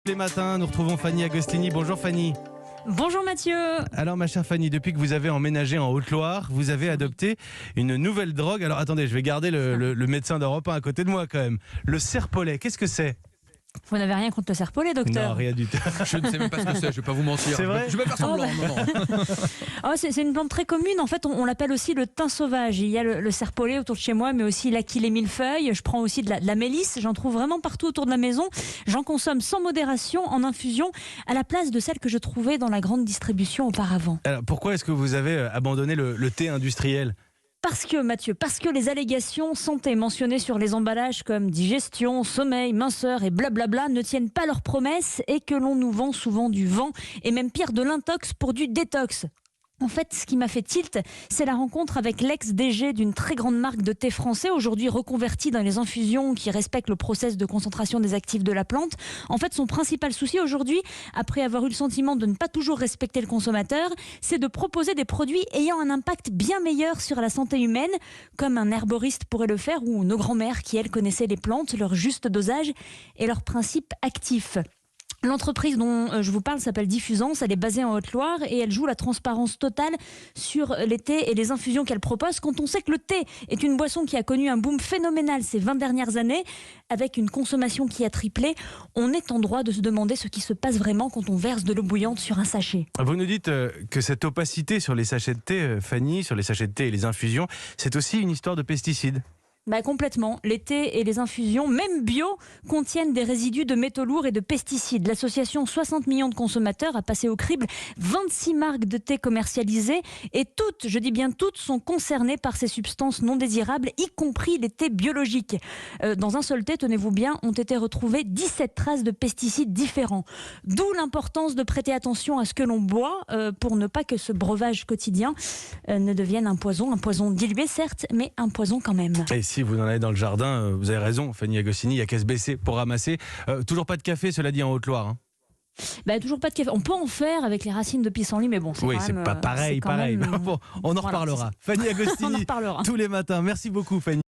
Les matins, nous retrouvons Fanny Agostini. Bonjour Fanny. Bonjour Mathieu. Alors ma chère Fanny, depuis que vous avez emménagé en Haute-Loire, vous avez adopté une nouvelle drogue. Alors attendez, je vais garder le médecin d'Europe 1 à côté de moi quand même. Le serpolet, qu'est-ce que c'est? Vous n'avez rien contre le serpolet, docteur? Non, rien du tout. Je ne sais même pas ce que c'est, je vais pas vous mentir. C'est vrai? Je vais pas faire semblant. Non. C'est une plante très commune. En fait, on l'appelle aussi le thym sauvage. Il y a le serpolet autour de chez moi, mais aussi l'achillée millefeuille. Je prends aussi de la mélisse. J'en trouve vraiment partout autour de la maison. J'en consomme sans modération, en infusion, à la place de celle que je trouvais dans la grande distribution auparavant. Alors pourquoi est-ce que vous avez abandonné le thé industriel? Parce que les allégations santé mentionnées sur les emballages comme digestion, sommeil, minceur et blablabla ne tiennent pas leurs promesses et que l'on nous vend souvent du vent et même pire de l'intox pour du détox. En fait, ce qui m'a fait tilt, c'est la rencontre avec l'ex-DG d'une très grande marque de thé français, aujourd'hui reconverti dans les infusions qui respectent le process de concentration des actifs de la plante. En fait, son principal souci aujourd'hui, après avoir eu le sentiment de ne pas toujours respecter le consommateur, c'est de proposer des produits ayant un impact bien meilleur sur la santé humaine, comme un herboriste pourrait le faire ou nos grands-mères qui, elles, connaissaient les plantes, leur juste dosage et leurs principes actifs. L'entreprise dont je vous parle s'appelle Diffusance, elle est basée en Haute-Loire et elle joue la transparence totale sur les thés et les infusions qu'elle propose. Quand on sait que le thé est une boisson qui a connu un boom phénoménal ces 20 dernières années, avec une consommation qui a triplé, on est en droit de se demander ce qui se passe vraiment quand on verse de l'eau bouillante sur un sachet. Vous nous dites que cette opacité sur les sachets de thé, Fanny, sur les sachets de thé et les infusions, c'est aussi une histoire de pesticides. Complètement. Les thés et les infusions, même bio, contiennent des résidus de métaux lourds et de pesticides. L'association 60 millions de consommateurs a passé au crible 26 marques de thé commercialisées et toutes, je dis bien toutes, sont concernées par ces substances non désirables, y compris les thés biologiques. Dans un seul thé, tenez-vous bien, ont été retrouvées 17 traces de pesticides différents. D'où l'importance de prêter attention à ce que l'on boit pour ne pas que ce breuvage quotidien ne devienne un poison dilué certes, mais un poison quand même. Et si vous en avez dans le jardin, vous avez raison, Fanny Agostini, il n'y a qu'à se baisser pour ramasser. Toujours pas de café, cela dit, en Haute-Loire. Toujours pas de café. On peut en faire avec les racines de pissenlit, mais bon, Oui, c'est pas pareil. Même... Bon, on en reparlera. Fanny Agostini, on en reparlera. tous les matins. Merci beaucoup, Fanny.